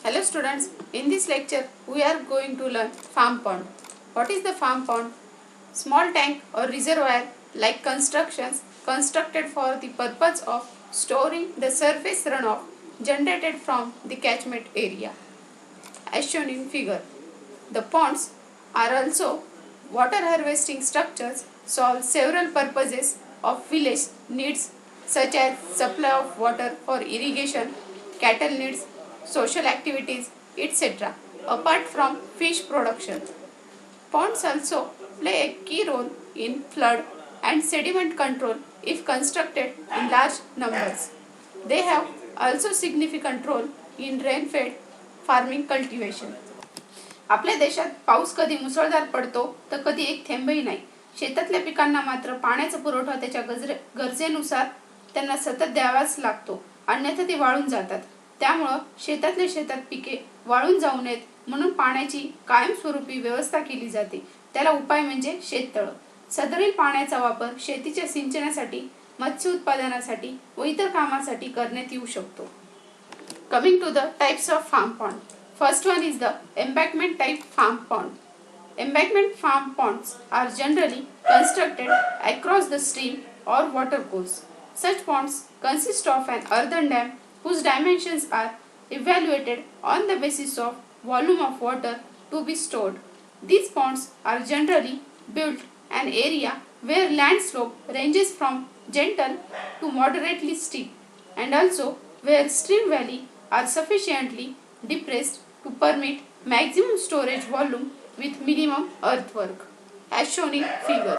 Hello students, in this lecture we are going to learn farm pond. What is the farm pond? Small tank or reservoir like constructions constructed for the purpose of storing the surface runoff generated from the catchment area. As shown in figure, the ponds are also water harvesting structures solve several purposes of village needs such as supply of water for irrigation, cattle needs, social activities, etc. Apart from fish production, ponds also play a key role in flood and sediment control if constructed in large numbers. They have also significant role in rain-fed farming cultivation. आपल्या देशात पाऊस कधी मुसळधार पडतो तर कधी एक थेंबही नाही. शेतातल्या पिकांना मात्र पाण्याचा पुरवठा त्याच्या गरजेनुसार त्यांना सतत द्यावाच लागतो, अन्यथा ती वाळून जातात. त्यामुळे शेतातल्या शेतात पिके वाळून जाऊ नयेत म्हणून पाण्याची कायमस्वरूपी व्यवस्था केली जाते. त्याला उपाय म्हणजे शेततळ. सदरील पाण्याचा वापर शेतीच्या सिंचनासाठी, मत्स्य उत्पादनासाठी व इतर कामासाठी करण्यात येऊ शकतो. Coming to the types of farm pond. First one is the embankment type farm pond. Embankment farm ponds are generally constructed across the stream or watercourse. Such ponds consist of an earthen dam whose dimensions are evaluated on the basis of volume of water to be stored. These ponds are generally built an area where land slope ranges from gentle to moderately steep and also where stream valley are sufficiently depressed to permit maximum storage volume with minimum earthwork, as shown in figure.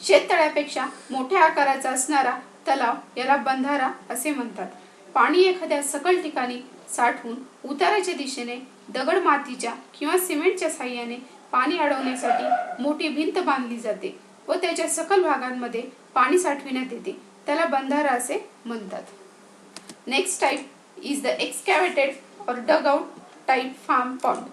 शेततळ्यापेक्षा मोठ्या आकाराचा असणारा तलाव याला बंधारा असे म्हणतात. पाणी एखाद्या सकल ठिकाणी साठवून उताराच्या दिशेने दगड मातीच्या किंवा सिमेंटच्या साहाय्याने पाणी अडवण्यासाठी मोठी भिंत बांधली जाते व त्याच्या सकल भागांमध्ये पाणी साठविण्यात येते. त्याला बंधारा असे म्हणतात. Next type is the excavated or dugout type farm pond.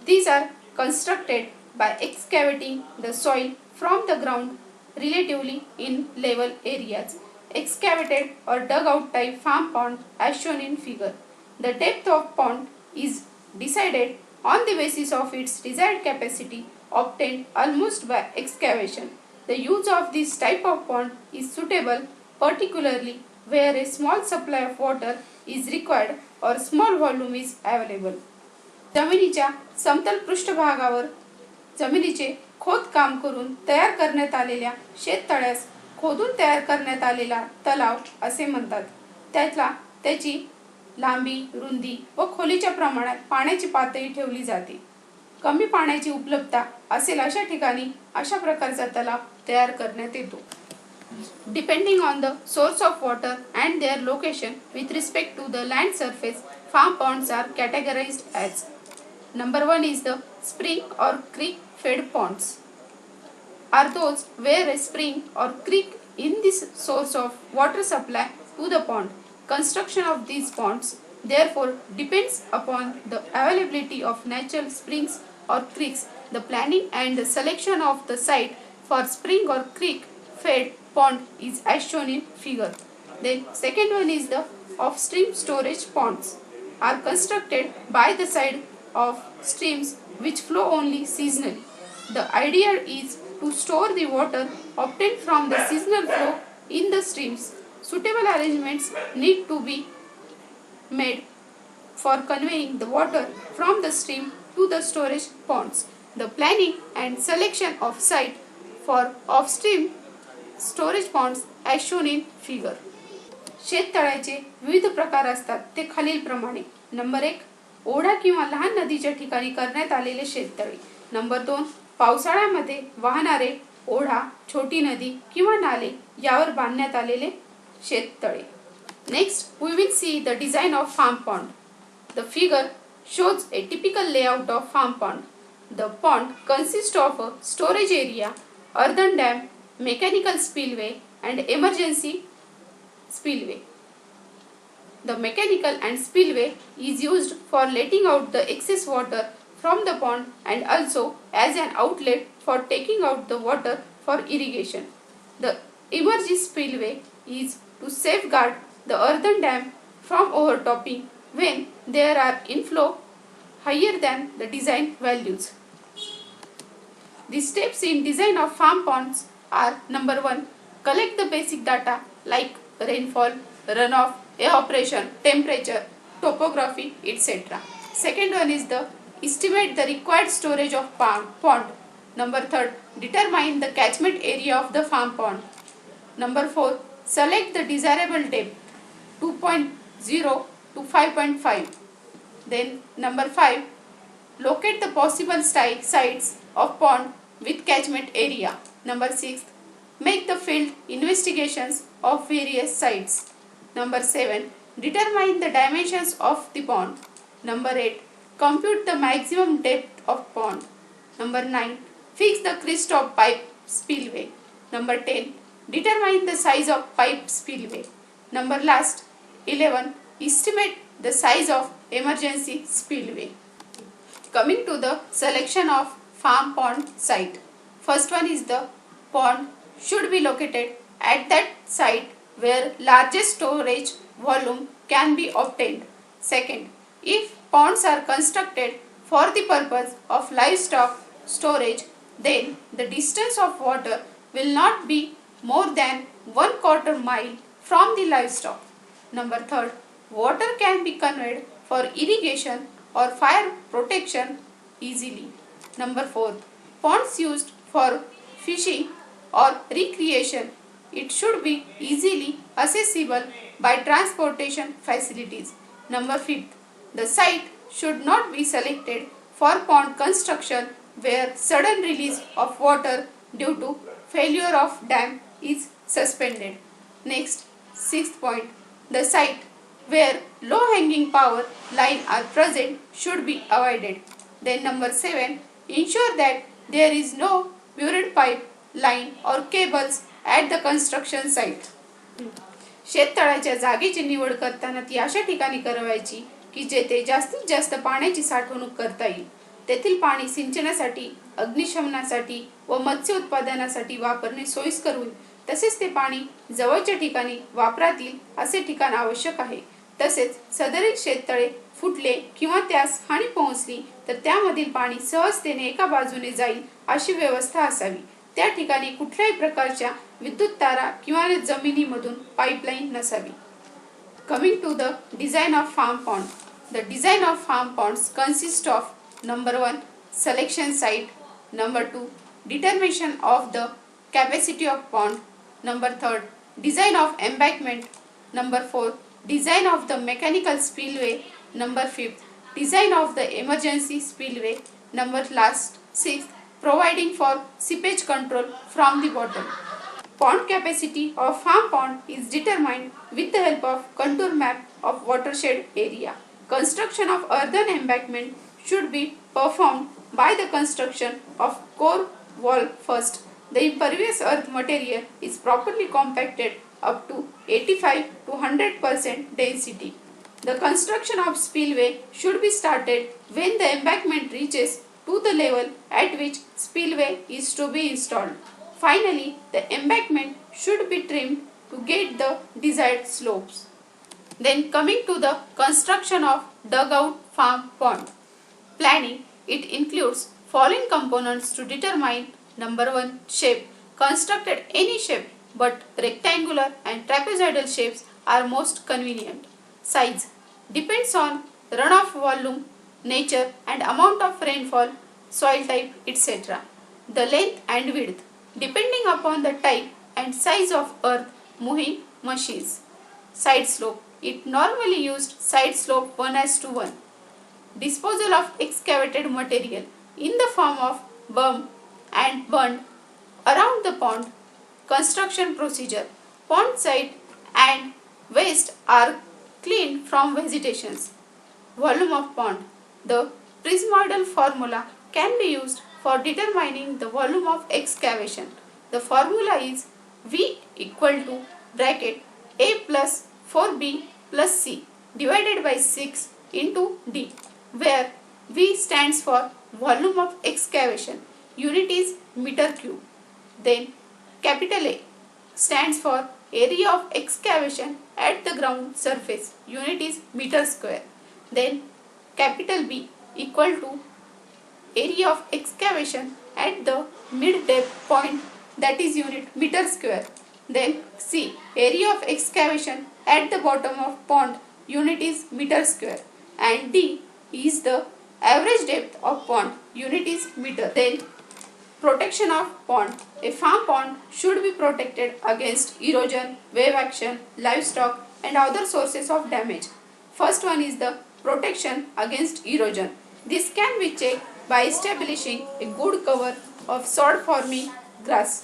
These are constructed by excavating the soil from the ground relatively in level areas. Excavated or dugout type farm pond as shown in figure. The depth of pond is decided on the basis of its desired capacity obtained almost by excavation. The use of this type of pond is suitable particularly where a small supply of water is required or small volume is available. जमिनीच्या समतल पृष्ठभागावर जमिनीचे खोदकाम करून तयार करण्यात आलेल्या शेततळ्यास खोदून तयार करण्यात आलेला तलाव असे म्हणतात. त्याची लांबी, रुंदी व खोलीच्या प्रमाणात पाण्याची पातळी ठेवली जाते. कमी पाण्याची उपलब्धता असेल अशा ठिकाणी अशा प्रकारचा तलाव तयार करण्यात येतो. Depending on the source of water and their location with respect to the land surface, farm ponds are categorized as: number 1 is the spring or creek fed ponds. Are those where a spring or creek in this source of water supply to the pond. Construction of these ponds therefore depends upon the availability of natural springs or creeks. The planning and the selection of the site for spring or creek fed pond is as shown in figure. Then second one is the off-stream storage ponds are constructed by the side of streams which flow only seasonally. The idea is to store the water obtained from the seasonal flow in the streams. Suitable arrangements need to be made for conveying the water from the stream to the storage ponds. The planning and selection of site for off-stream storage ponds as shown in figure. शेततळ्याचे विविध प्रकार असतात ते खालीलप्रमाणे. Number 1 ओढा किंवा लहान नदीच्या ठिकाणी करण्यात आलेले शेततळे. नंबर 2 पावसाळ्यामध्ये वाहणारे ओढा, छोटी नदी किंवा नाले यावर बांधण्यात आलेले शेततळे. Next we will see the design of farm pond. The figure shows a typical layout of farm pond. The pond consists of a storage area, earthen dam, mechanical spillway and emergency spillway. The mechanical and spillway is used for letting out the excess water from the pond and also as an outlet for taking out the water for irrigation. The emergency spillway is to safeguard the earthen dam from overtopping when there are inflow higher than the design values. The steps in design of farm ponds are: number 1, collect the basic data like rainfall, runoff, evaporation, temperature, topography, etc. Second one is the estimate the required storage of pond. Number 3, determine the catchment area of the farm pond. Number 4, select the desirable depth 2.0 to 5.5. Then number 5, locate the possible sites of pond with catchment area. Number 6, make the field investigations of various sites. Number 7, determine the dimensions of the pond. Number 8, compute the maximum depth of pond. Number 9, fix the crest of pipe spillway. Number 10, determine the size of pipe spillway. Number 11, estimate the size of emergency spillway. Coming to the selection of farm pond site. First one is the pond should be located at that site where largest storage volume can be obtained. Second, if ponds are constructed for the purpose of livestock storage, then the distance of water will not be more than 1/4 mile from the livestock. Number 3, water can be conveyed for irrigation or fire protection easily. Number 4, ponds used for fishing or recreation. It should be easily accessible by transportation facilities. Number 5, the site should not be selected for pond construction where sudden release of water due to failure of dam is suspended. Next, 6th point, the site where low hanging power line are present should be avoided. Then number 7, ensure that there is no buried pipe line or cables at the construction site. शेततळ्याच्या जागेची निवड करताना ती अशा ठिकाणी करायची की जेथे जास्तीत जास्त पाण्याची साठवणूक करता येईल. तेथील पाणी सिंचनासाठी, अग्निशमनासाठी व मत्स्य उत्पादनासाठी वापरणे सोयीस्कर होईल. तसेच ते पाणी जवळच्या ठिकाणी वापरात येईल असे ठिकाण आवश्यक आहे. तसेच सदरील शेततळे फुटले किंवा त्यास हानी पोहोचली तर त्यामधील पाणी सहजतेने एका बाजूने जाईल अशी व्यवस्था असावी. त्या ठिकाणी कुठल्याही प्रकारच्या विद्युत तारा किंवा जमिनीमधून पाईपलाईन नसावी. Coming to the design of farm pond. The design of farm ponds consists of: number 1, selection site. Number 2, determination of the capacity of pond. Number 3, design of embankment. Number 4, design of the mechanical spillway. Number 5, design of the emergency spillway. Number 6, providing for seepage control from the bottom. Pond capacity of farm pond is determined with the help of contour map of watershed area. Construction of earthen embankment should be performed by the construction of core wall first. The impervious earth material is properly compacted up to 85 to 100% density. The construction of spillway should be started when the embankment reaches to the level at which spillway is to be installed. Finally, the embankment should be trimmed to get the desired slopes. Then coming to the construction of dugout farm pond. Planning, it includes following components to determine: number 1, shape. Constructed any shape but rectangular and trapezoidal shapes are most convenient. Size depends on runoff volume, nature and amount of rainfall, soil type, etc. The length and width depending upon the type and size of earth moving machines. Side slope, it normally used side slope 1:1. Disposal of excavated material in the form of burned and burned around the pond. Construction procedure, pond site and waste are cleaned from vegetations. Volume of pond, the prismoidal formula can be used for determining the volume of excavation. The formula is V equal to bracket A plus 4B plus C divided by 6 into D, where V stands for volume of excavation, unit is meter cube. Then capital A stands for area of excavation at the ground surface, unit is meter square. Then capital B equal to area of excavation at the mid depth point, that is unit meter square. Then C, area of excavation at the bottom of pond, unit is meter square. And D is the average depth of pond, unit is meter. Then protection of pond. A farm pond should be protected against erosion, wave action, livestock and other sources of damage. First one is the protection against erosion. This can be checked by establishing a good cover of sod forming grasses.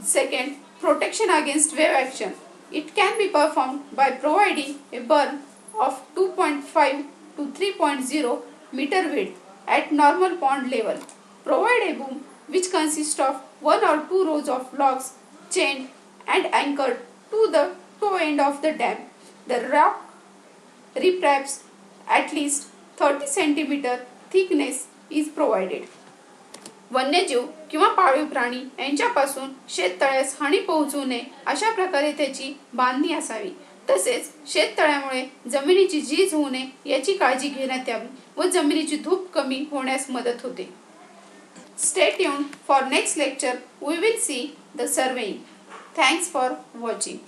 Second, protection against wave action. It can be performed by providing a berm of 2.5 to 3.0 meter width at normal pond level. Provide a boom which consists of one or two rows of logs chained and anchored to the toe end of the dam. The rock riprap's at least 30 cm thickness is provided. वन्यजीव किंवा पाळीव प्राणी यांच्यापासून शेततळ्यास हानी पोहोचू नये अशा प्रकारे त्याची बांधणी असावी. तसेच शेततळ्यामुळे जमिनीची झीज होऊ नये याची काळजी घेण्यात यावी व जमिनीची धूप कमी होण्यास मदत होते. Stay tuned for next lecture. We will see the surveying. Thanks for watching.